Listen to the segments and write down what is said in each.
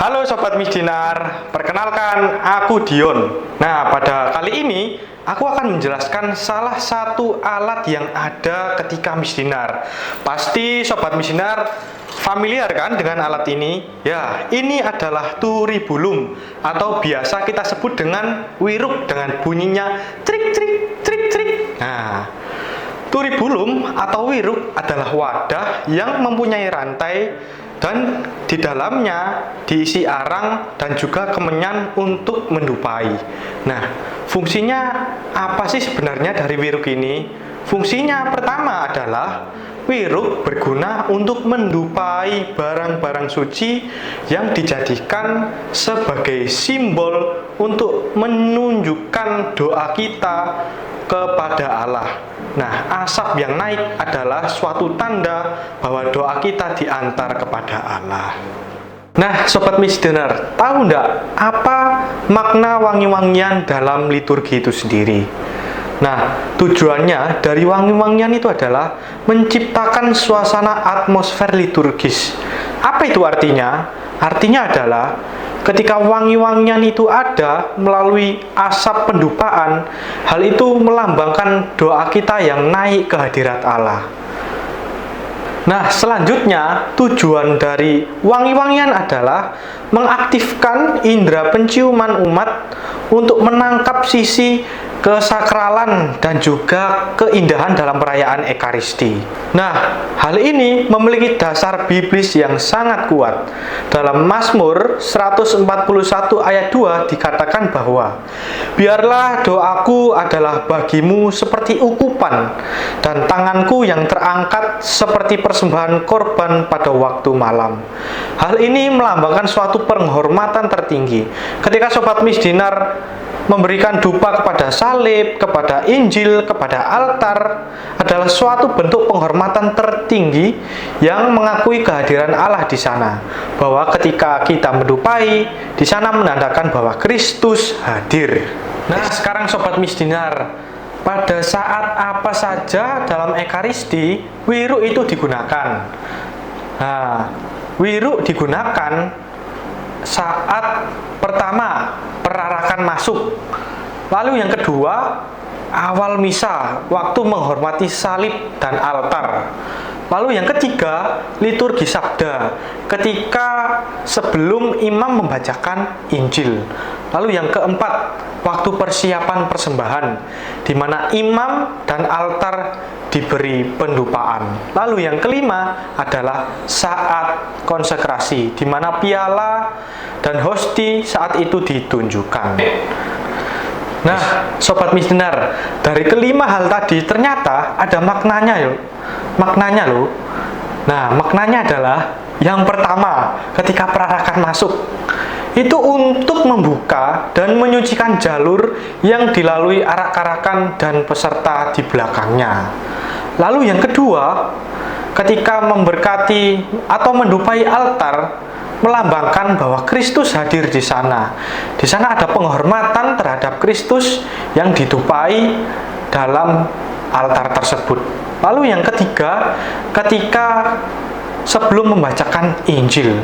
Halo Sobat Misdinar, perkenalkan aku Dion. Nah, pada kali ini aku akan menjelaskan salah satu alat yang ada ketika misdinar. Pasti Sobat Misdinar familiar kan dengan alat ini? Ya, ini adalah turibulum atau biasa kita sebut dengan wiruk dengan bunyinya trik trik trik trik. Nah, turibulum atau wiruk adalah wadah yang mempunyai rantai dan di dalamnya diisi arang dan juga kemenyan untuk mendupai. Nah, fungsinya apa sih sebenarnya dari wiruk ini? Fungsinya pertama adalah wiruk berguna untuk mendupai barang-barang suci yang dijadikan sebagai simbol untuk menunjukkan doa kita kepada Allah. Nah, asap yang naik adalah suatu tanda bahwa doa kita diantar kepada Allah. Nah, Sobat Misdinar, tahu enggak apa makna wangi-wangian dalam liturgi itu sendiri? Nah, tujuannya dari wangi-wangian itu adalah menciptakan suasana atmosfer liturgis. Apa itu artinya? Artinya adalah ketika wangi-wangian itu ada melalui asap pendupaan, hal itu melambangkan doa kita yang naik ke hadirat Allah. Nah, selanjutnya tujuan dari wangi-wangian adalah mengaktifkan indera penciuman umat untuk menangkap sisi kesakralan dan juga keindahan dalam perayaan Ekaristi. Nah, hal ini memiliki dasar biblis yang sangat kuat. Dalam Mazmur 141 ayat 2 dikatakan bahwa biarlah doaku adalah bagimu seperti ukupan dan tanganku yang terangkat seperti persembahan korban pada waktu malam. Hal ini melambangkan suatu penghormatan tertinggi. Ketika Sobat Misdinar memberikan dupa kepada salib, kepada Injil, kepada altar adalah suatu bentuk penghormatan tertinggi yang mengakui kehadiran Allah di sana. Bahwa ketika kita mendupai, di sana menandakan bahwa Kristus hadir. Nah, sekarang Sobat Misdinar, pada saat apa saja dalam Ekaristi wiruk itu digunakan? Nah, wiruk digunakan saat pertama perarakan masuk, lalu yang kedua awal misa waktu menghormati salib dan altar, lalu yang ketiga liturgi sabda ketika sebelum imam membacakan Injil, lalu yang keempat waktu persiapan persembahan di mana imam dan altar diberi pendupaan. Lalu yang kelima adalah saat konsekrasi di mana piala dan hosti saat itu ditunjukkan. Nah, Sobat Misdinar, dari kelima hal tadi ternyata ada maknanya loh. Nah, maknanya adalah yang pertama, ketika perarakan masuk itu untuk membuka dan menyucikan jalur yang dilalui arak-arakan dan peserta di belakangnya. Lalu yang kedua, ketika memberkati atau mendupai altar, melambangkan bahwa Kristus hadir di sana. Di sana ada penghormatan terhadap Kristus yang ditupai dalam altar tersebut. Lalu yang ketiga, ketika sebelum membacakan Injil,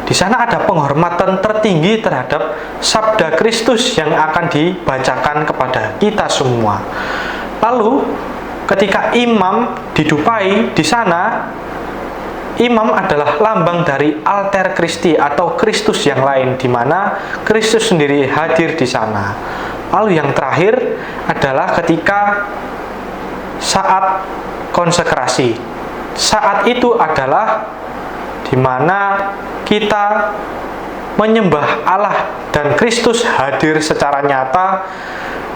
di sana ada penghormatan tertinggi terhadap sabda Kristus yang akan dibacakan kepada kita semua. Lalu ketika imam didupai, di sana imam adalah lambang dari alter Christi atau Kristus yang lain, di mana Kristus sendiri hadir di sana. Lalu yang terakhir adalah ketika saat konsekrasi. Saat itu adalah di mana kita menyembah Allah dan Kristus hadir secara nyata,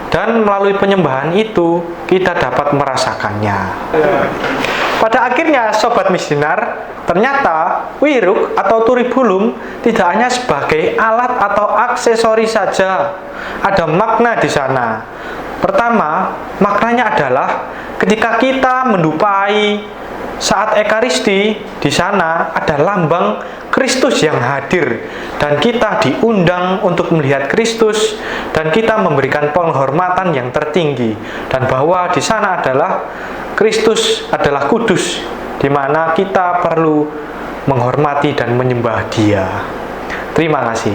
dan melalui penyembahan itu kita dapat merasakannya. Pada akhirnya Sobat Misdinar, ternyata wiruk atau turibulum tidak hanya sebagai alat atau aksesori saja. Ada makna di sana. Pertama, maknanya adalah ketika kita mendupai saat Ekaristi, di sana ada lambang Kristus yang hadir dan kita diundang untuk melihat Kristus dan kita memberikan penghormatan yang tertinggi, dan bahwa di sana adalah Kristus adalah kudus, di mana kita perlu menghormati dan menyembah Dia. Terima kasih.